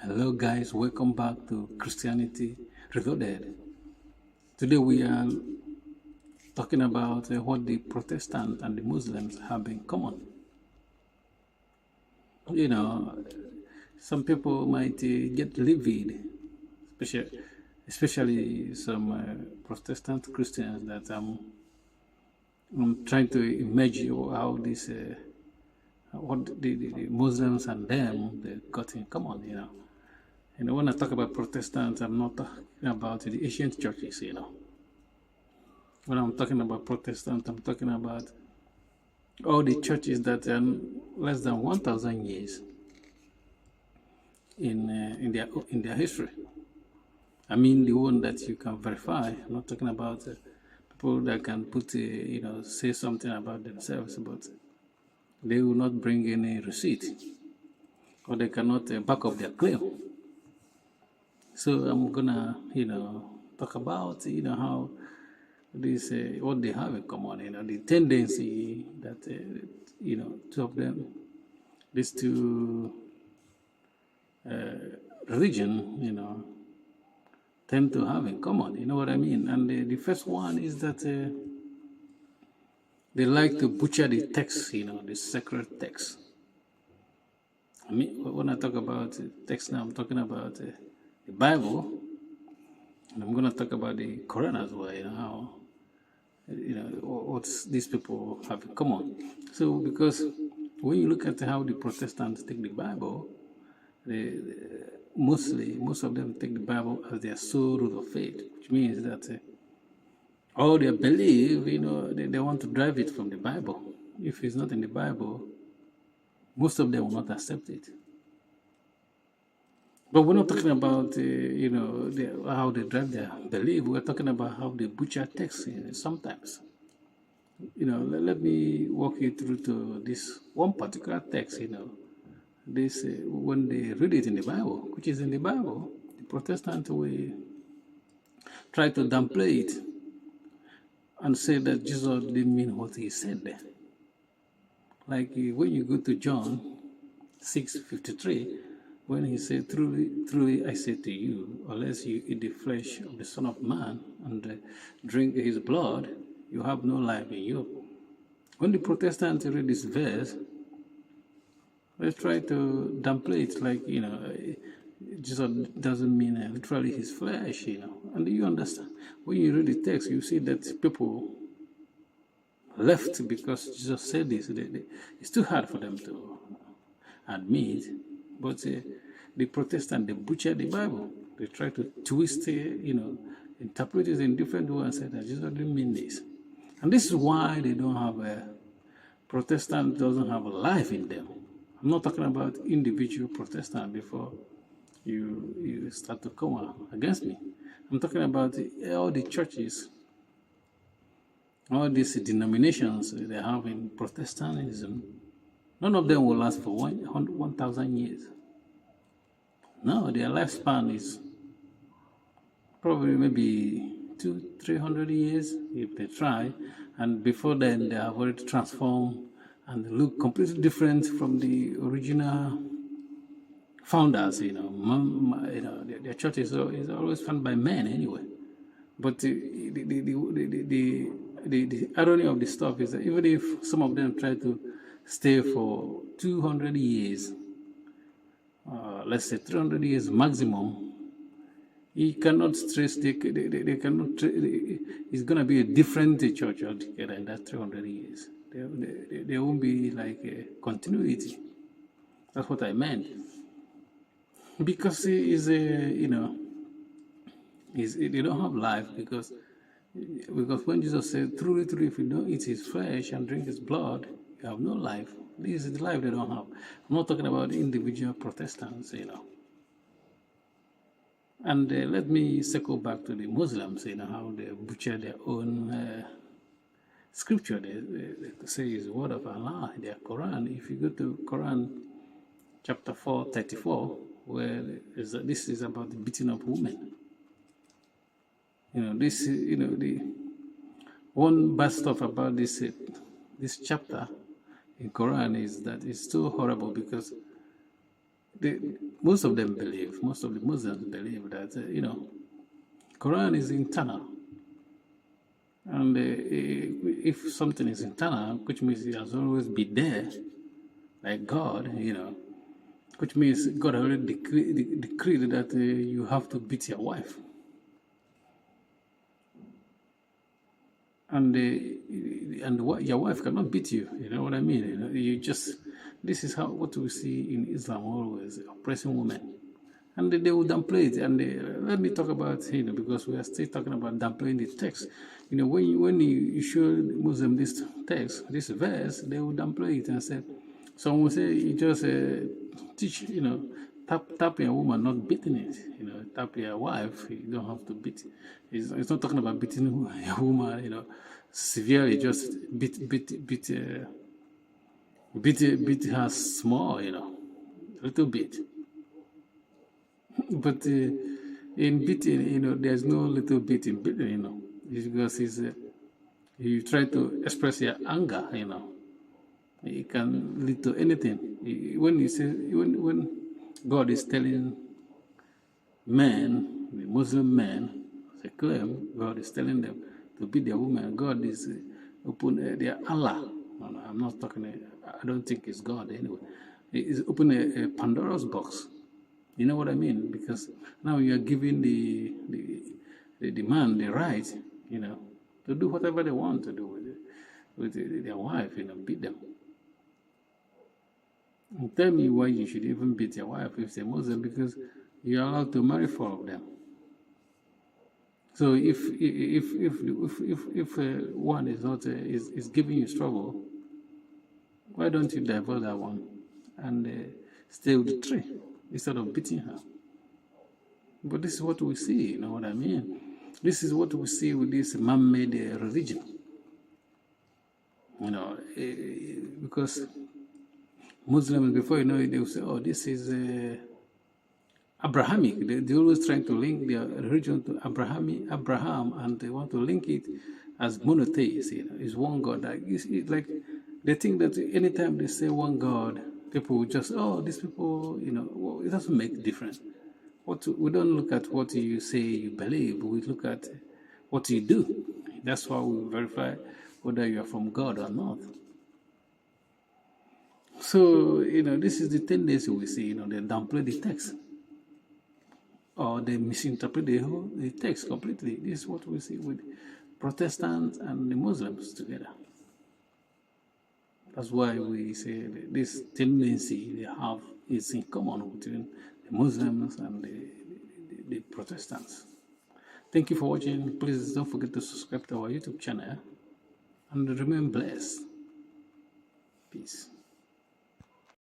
Hello, guys. Welcome back to Christianity Reloaded. Today we are talking about what the Protestants and the Muslims have in common. You know, some people might get livid, especially some Protestant Christians that I'm trying to imagine how what the Muslims and them they got in common. And when I talk about Protestants, I'm not talking about the ancient churches. When I'm talking about Protestant, I'm talking about all the churches that are less than 1,000 years in their history. I mean the one that you can verify. I'm not talking about people that can say something about themselves, but they will not bring any receipt or they cannot back up their claim. So I'm gonna talk about how this what they have in common, the tendency that two of them, these two religion, tend to have in common. You know what I mean? And the first one is that they like to butcher the text, the sacred text. I mean, when I talk about text now, I'm talking about the Bible, and I'm going to talk about the Quran as well. How what these people have in common. So, because when you look at how the Protestants take the Bible, most of them take the Bible as their sole rule of faith, which means that all their belief, they want to drive it from the Bible. If it's not in the Bible, most of them will not accept it. But we're not talking about, how they drive their belief. We're talking about how they butcher text sometimes. Let me walk you through to this one particular text, this when they read it in the Bible, which is in the Bible, the Protestant will try to downplay it and say that Jesus didn't mean what he said there. Like when you go to John 6:53, when he said, "Truly, truly, I say to you, unless you eat the flesh of the Son of Man and drink his blood, you have no life in you." When the Protestants read this verse, they try to downplay it, like Jesus doesn't mean literally his flesh, And do you understand? When you read the text, you see that people left because Jesus said this. It's too hard for them to admit, but the Protestant, they butcher the Bible. They try to twist it, interpret it in different ways and say that Jesus didn't mean this. And this is why they don't have Protestant doesn't have a life in them. I'm not talking about individual Protestant before you start to come against me. I'm talking about all the churches, all these denominations they have in Protestantism. None of them will last for 1,000 years. No, their lifespan is probably maybe 200-300 years if they try, and before then they have already transformed and look completely different from the original founders. Their church is always founded by men anyway. But the irony of the stuff is that even if some of them try to stay for 200 years, let's say 300 years maximum, he cannot stress, they cannot, it's going to be a different church altogether in that 300 years. There won't be like a continuity. That's what I meant. Because they don't have life, because when Jesus said, "Truly, truly, if you don't eat his flesh and drink his blood, you have no life." This is the life they don't have. I'm not talking about individual Protestants, And let me circle back to the Muslims, how they butcher their own scripture. They say is the word of Allah, their Quran. If you go to Quran chapter 4:34, where this is about the beating of women. The one bad stuff about this chapter in Quran is that it's so horrible, because Most of them believe, most of the Muslims believe that, Quran is internal. And if something is internal, which means it has always been there, like God, which means God already decreed that you have to beat your wife. And your wife cannot beat you. You know what I mean? This is what we see in Islam always, oppressing women. And they will downplay it. And let me talk about, because we are still talking about downplaying the text. When you show Muslim this text, this verse, they will downplay it and say, some will say, you just teach, tapping a woman, not beating it. Tapping a wife, you don't have to beat. It's not talking about beating a woman, severely. Just beat her small, a little bit. But in beating, there's no little bit in beating, it's because you try to express your anger, it can lead to anything. When God is telling men, the Muslim men, they claim God is telling them to beat their woman. God is open their Allah. I'm not talking. I don't think it's God anyway. It's open a Pandora's box. You know what I mean? Because now you are giving the man the right, to do whatever they want to do with their wife, beat them. And tell me why you should even beat your wife if they're Muslim, because you're allowed to marry 4 of them. So if one is not is giving you trouble, why don't you divorce that one and stay with the 3 instead of beating her? But this is what we see, you know what I mean? This is what we see with this man-made religion. Because Muslims, before you know it, they will say, oh, this is Abrahamic. They're always trying to link their religion to Abraham, and they want to link it as monotheist. It's one God. It's like they think that anytime they say one God, people will just, these people, it doesn't make a difference. We don't look at what you say you believe, we look at what you do. That's why we verify whether you are from God or not. So, this is the tendency we see, they downplay the text. Or they misinterpret the text completely. This is what we see with Protestants and the Muslims together. That's why we say that this tendency they have is in common between the Muslims and the Protestants. Thank you for watching. Please don't forget to subscribe to our YouTube channel and remain blessed. Peace.